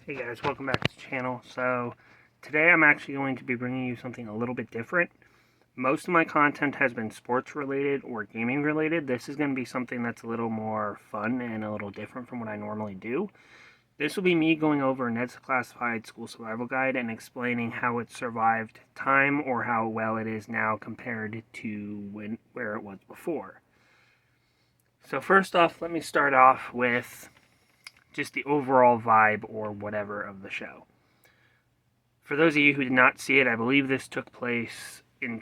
Hey guys, welcome back to the channel. So today I'm actually going to be bringing you something a little bit different. Most of my content has been sports related or gaming related. This is going to be something that's a little more fun and a little different from what I normally do. This will be me going over Neds Declassified School Survival Guide and explaining how it survived time or how well it is now compared to where it was before. So first off, let me start off with just the overall vibe or whatever of the show. For those of you who did not see it, I believe this took place in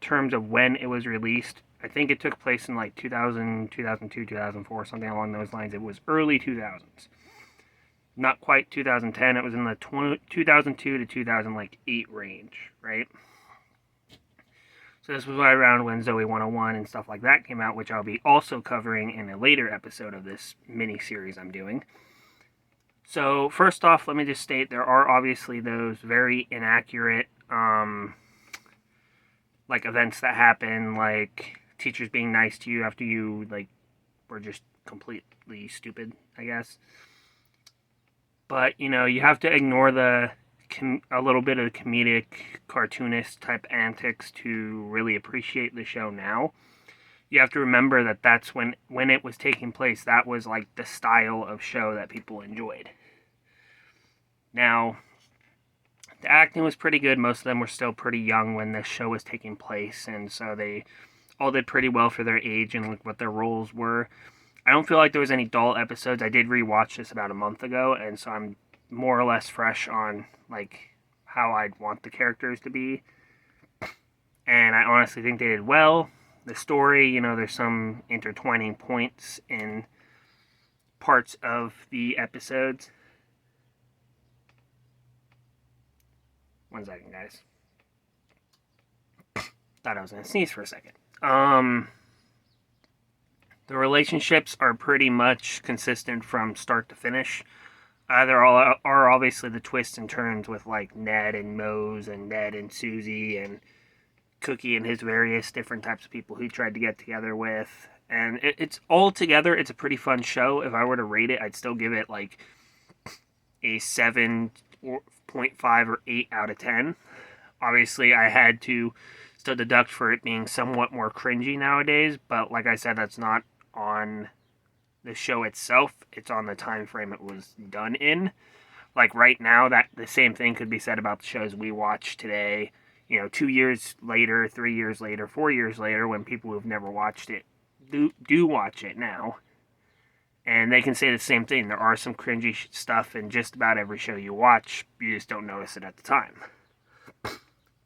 terms of when it was released. I think it took place in like 2000, 2002, 2004, something along those lines. It was early 2000s. Not quite 2010. It was in the 2002 to 2008 range, right? So this was right around when Zoe 101 and stuff like that came out, which I'll be also covering in a later episode of this mini-series I'm doing. So first off, let me just state there are obviously those very inaccurate like events that happen, like teachers being nice to you after you like were just completely stupid, I guess. But you know, you have to ignore a little bit of the comedic, cartoonist type antics to really appreciate the show now. You have to remember that that's when it was taking place, that was like the style of show that people enjoyed. Now, the acting was pretty good. Most of them were still pretty young when this show was taking place, and so they all did pretty well for their age and like what their roles were. I don't feel like there was any dull episodes. I did rewatch this about a month ago, and so I'm more or less fresh on like how I'd want the characters to be. And I honestly think they did well. The story, you know, there's some intertwining points in parts of the episodes. One second, guys. Thought I was going to sneeze for a second. The relationships are pretty much consistent from start to finish. There are obviously the twists and turns with like Ned and Mose and Ned and Susie and Cookie and his various different types of people he tried to get together with. And it's all together, it's a pretty fun show. If I were to rate it, I'd still give it like a 7.5 or 8 out of 10. Obviously, I had to still deduct for it being somewhat more cringy nowadays, but like I said, that's not on the show itself. It's on the time frame it was done in. Like right now, that the same thing could be said about the shows we watch today. You know, 2 years later, 3 years later, 4 years later, when people who've never watched it do watch it now. And they can say the same thing. There are some cringy stuff in just about every show you watch. You just don't notice it at the time.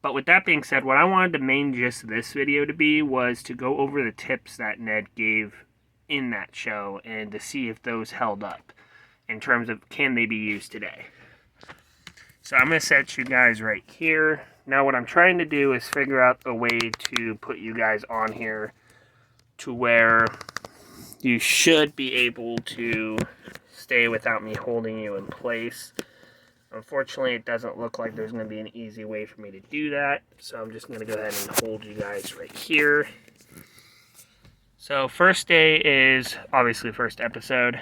But with that being said, what I wanted the main gist of this video to be was to go over the tips that Ned gave in that show and to see if those held up in terms of can they be used today. So I'm going to set you guys right here. Now what I'm trying to do is figure out a way to put you guys on here to where you should be able to stay without me holding you in place. Unfortunately, it doesn't look like there's going to be an easy way for me to do that. So I'm just going to go ahead and hold you guys right here. So first day is obviously the first episode.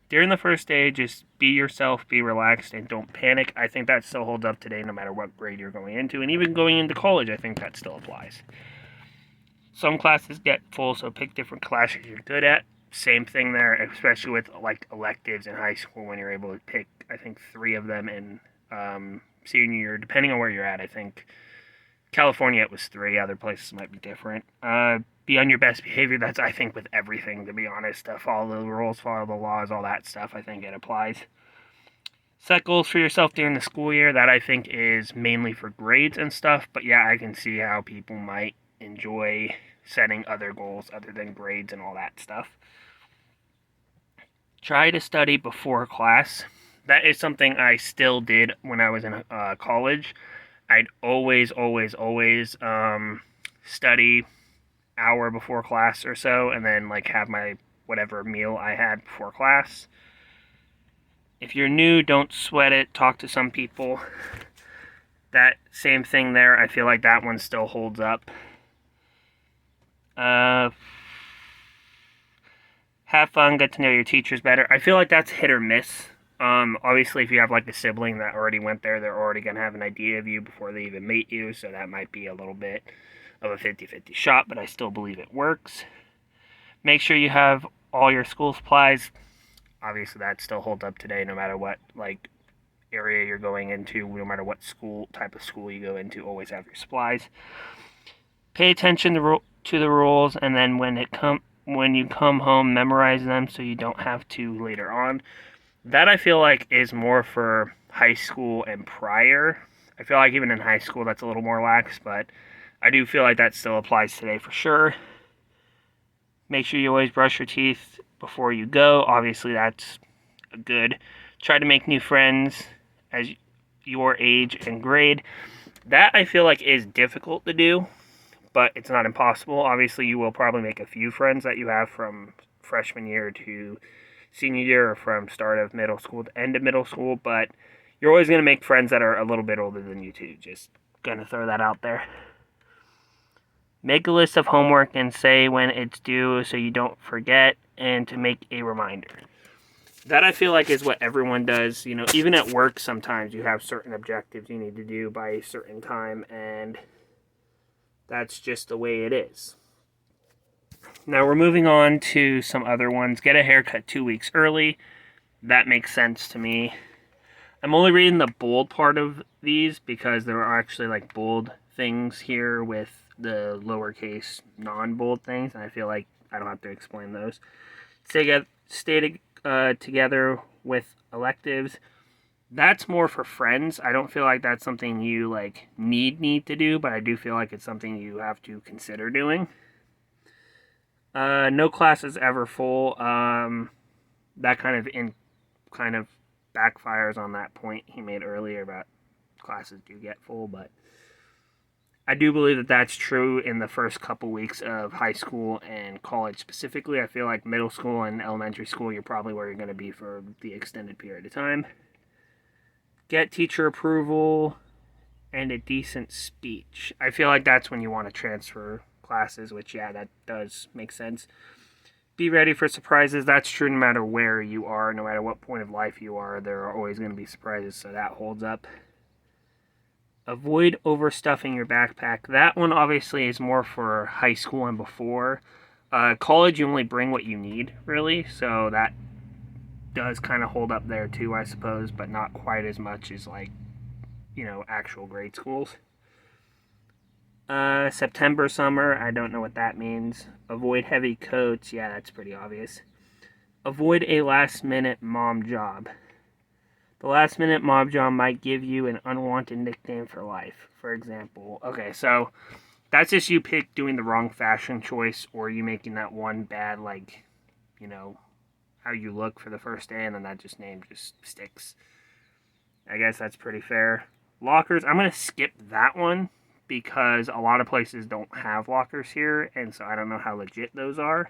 During the first day, just be yourself, be relaxed, and don't panic. I think that still holds up today no matter what grade you're going into. And even going into college, I think that still applies. Some classes get full, so pick different classes you're good at. Same thing there, especially with like electives in high school when you're able to pick, I think, 3 of them in senior year, depending on where you're at. I think California it was 3, other places might be different. Be on your best behavior. That's, I think, with everything, to be honest. Follow the rules, follow the laws, all that stuff. I think it applies. Set goals for yourself during the school year. That, I think, is mainly for grades and stuff. But, yeah, I can see how people might enjoy setting other goals other than grades and all that stuff. Try to study before class. That is something I still did when I was in college. I'd always study hour before class or so, and then like have my whatever meal I had before class. If you're new, don't sweat it. Talk to some people. That same thing there, I feel like that one still holds up. Have fun, get to know your teachers better. I feel like that's hit or miss Obviously, if you have like a sibling that already went there, they're already going to have an idea of you before they even meet you, so that might be a little bit of a 50-50 shot, but I still believe it works. Make sure you have all your school supplies. Obviously, that still holds up today, no matter what like area you're going into, no matter what school type of school you go into. Always have your supplies. Pay attention to the rules, and then when you come home, memorize them so you don't have to later on. That I feel like is more for high school and prior. I feel like even in high school that's a little more lax, but I do feel like that still applies today for sure. Make sure you always brush your teeth before you go. Obviously, that's good. Try to make new friends as your age and grade. That I feel like is difficult to do, but it's not impossible. Obviously, you will probably make a few friends that you have from freshman year to senior year or from start of middle school to end of middle school, but you're always going to make friends that are a little bit older than you too. Just going to throw that out there. Make a list of homework and say when it's due so you don't forget, and to make a reminder. That I feel like is what everyone does. You know, even at work sometimes you have certain objectives you need to do by a certain time, and that's just the way it is. Now we're moving on to some other ones. Get a haircut 2 weeks early. That makes sense to me. I'm only reading the bold part of these because there are actually like bold things here with the lowercase non-bold things, and I feel like I don't have to explain those. Stay together with electives. That's more for friends. I don't feel like that's something you like need to do, but I do feel like it's something you have to consider doing. No class is ever full. That kind of backfires on that point he made earlier about classes do get full, but I do believe that that's true in the first couple weeks of high school and college specifically. I feel like middle school and elementary school, you're probably where you're going to be for the extended period of time. Get teacher approval and a decent speech. I feel like that's when you want to transfer classes, which, yeah, that does make sense. Be ready for surprises. That's true no matter where you are, no matter what point of life you are, there are always going to be surprises, so that holds up. Avoid overstuffing your backpack. That one obviously is more for high school and before. College, you only bring what you need, really, so that does kind of hold up there too, I suppose, but not quite as much as, like, you know, actual grade schools. September, summer, I don't know what that means. Avoid heavy coats. Yeah, that's pretty obvious. Avoid a last-minute mom job. The last-minute mom job might give you an unwanted nickname for life. For example, okay, so that's just you doing the wrong fashion choice, or you making that one bad, like, you know, how you look for the first day, and then that name just sticks. I guess that's pretty fair. Lockers, I'm going to skip that one because a lot of places don't have lockers here, and so I don't know how legit those are.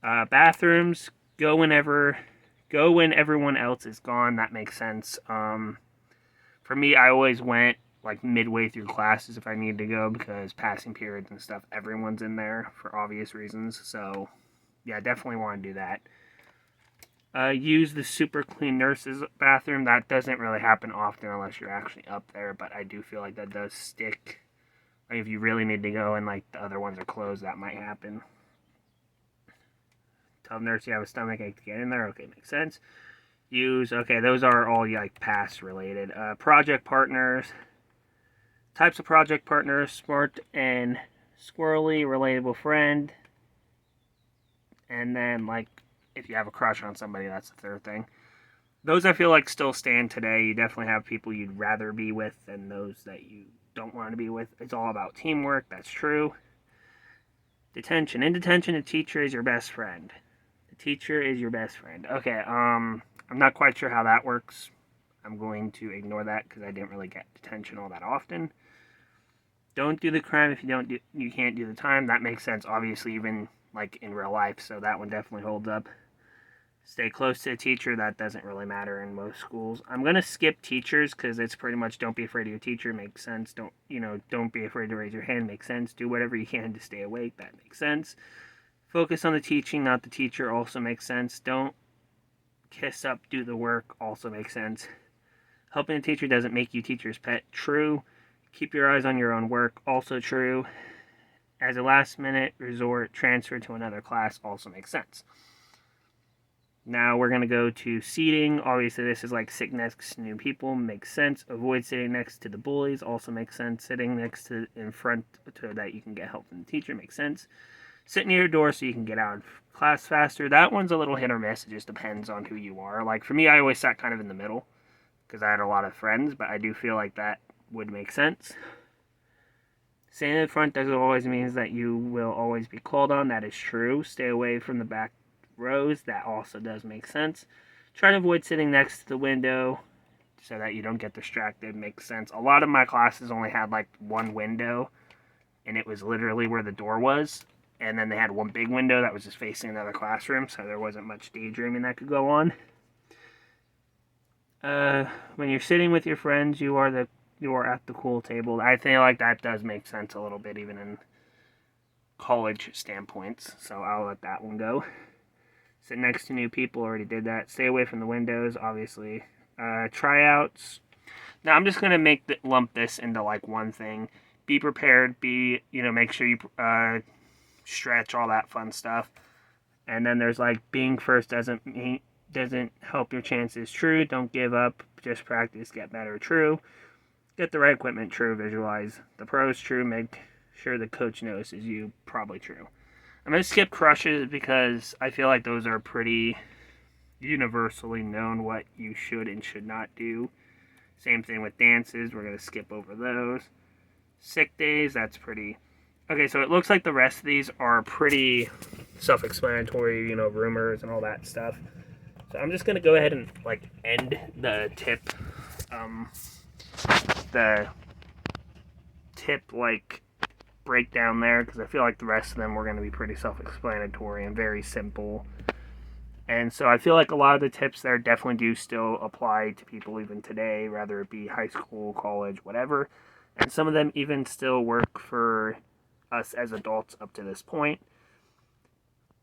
Bathrooms, go when everyone else is gone. That makes sense. For me, I always went like midway through classes if I needed to go, because passing periods and stuff, everyone's in there for obvious reasons. So, yeah, definitely want to do that. Use the super clean nurses bathroom. That doesn't really happen often unless you're actually up there, but I do feel like that does stick. Like if you really need to go and like the other ones are closed, that might happen. Tell the nurse you have a stomach ache to get in there. Okay, makes sense. Okay, those are all like pass related. Project partners. Types of project partners: smart and squirrely, relatable friend. And then like if you have a crush on somebody, that's the third thing. Those I feel like still stand today. You definitely have people you'd rather be with than those that you don't want to be with. It's all about teamwork. That's true. Detention. In detention, a teacher is your best friend. The teacher is your best friend. Okay, I'm not quite sure how that works. I'm going to ignore that because I didn't really get detention all that often. Don't do the crime if you can't do the time. That makes sense, obviously, even like in real life, so that one definitely holds up. Stay close to a teacher. That doesn't really matter in most schools. I'm going to skip teachers because it's pretty much don't be afraid of your teacher. Makes sense. Don't be afraid to raise your hand. Makes sense. Do whatever you can to stay awake. That makes sense. Focus on the teaching, not the teacher. Also makes sense. Don't Kiss up, do the work also makes sense. Helping a teacher doesn't make you teacher's pet. True. Keep your eyes on your own work. Also true. As a last minute resort, transfer to another class also makes sense. Now we're going to go to seating. Obviously, this is like sit next to new people. Makes sense. Avoid sitting next to the bullies. Also makes sense. Sitting next to in front so that you can get help from the teacher. Makes sense. Sit near your door so you can get out of class faster. That one's a little hit or miss. It just depends on who you are. Like for me, I always sat kind of in the middle because I had a lot of friends, but I do feel like that would make sense. Staying in front doesn't always mean that you will always be called on. That is true. Stay away from the back rows. That also does make sense. Try to avoid sitting next to the window so that you don't get distracted. Makes sense. A lot of my classes only had like one window, and it was literally where the door was. And then they had one big window that was just facing another classroom, so there wasn't much daydreaming that could go on. When you're sitting with your friends, you are at the cool table. I feel like that does make sense a little bit, even in college standpoints. So I'll let that one go. Sit next to new people. Already did that. Stay away from the windows, obviously. Tryouts. Now I'm just gonna lump this into like one thing. Be prepared. Make sure you stretch, all that fun stuff. And then there's like being first doesn't help your chances. True. Don't give up. Just practice. Get better. True. Get the right equipment. True. Visualize the pros. True. Make sure the coach notices you. Probably true. I'm going to skip crushes because I feel like those are pretty universally known what you should and should not do. Same thing with dances. We're going to skip over those. Sick days. That's pretty... Okay, so it looks like the rest of these are pretty self-explanatory, rumors and all that stuff. So I'm just going to go ahead and, end the tip, breakdown there, because I feel like the rest of them were going to be pretty self-explanatory and very simple. And so I feel like a lot of the tips there definitely do still apply to people even today, whether it be high school, college, whatever. And some of them even still work for us as adults up to this point.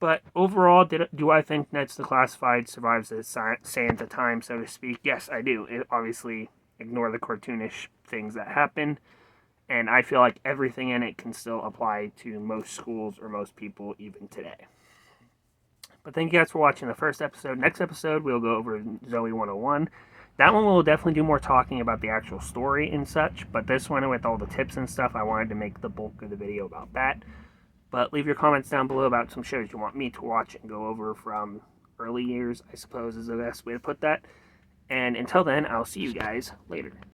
But overall, do I think Neds Declassified survives the sands of time, so to speak? Yes, I do. Obviously, ignore the cartoonish things that happen. And I feel like everything in it can still apply to most schools or most people even today. But thank you guys for watching the first episode. Next episode, we'll go over Zoe 101. That one will definitely do more talking about the actual story and such. But this one, with all the tips and stuff, I wanted to make the bulk of the video about that. But leave your comments down below about some shows you want me to watch and go over from early years, I suppose is the best way to put that. And until then, I'll see you guys later.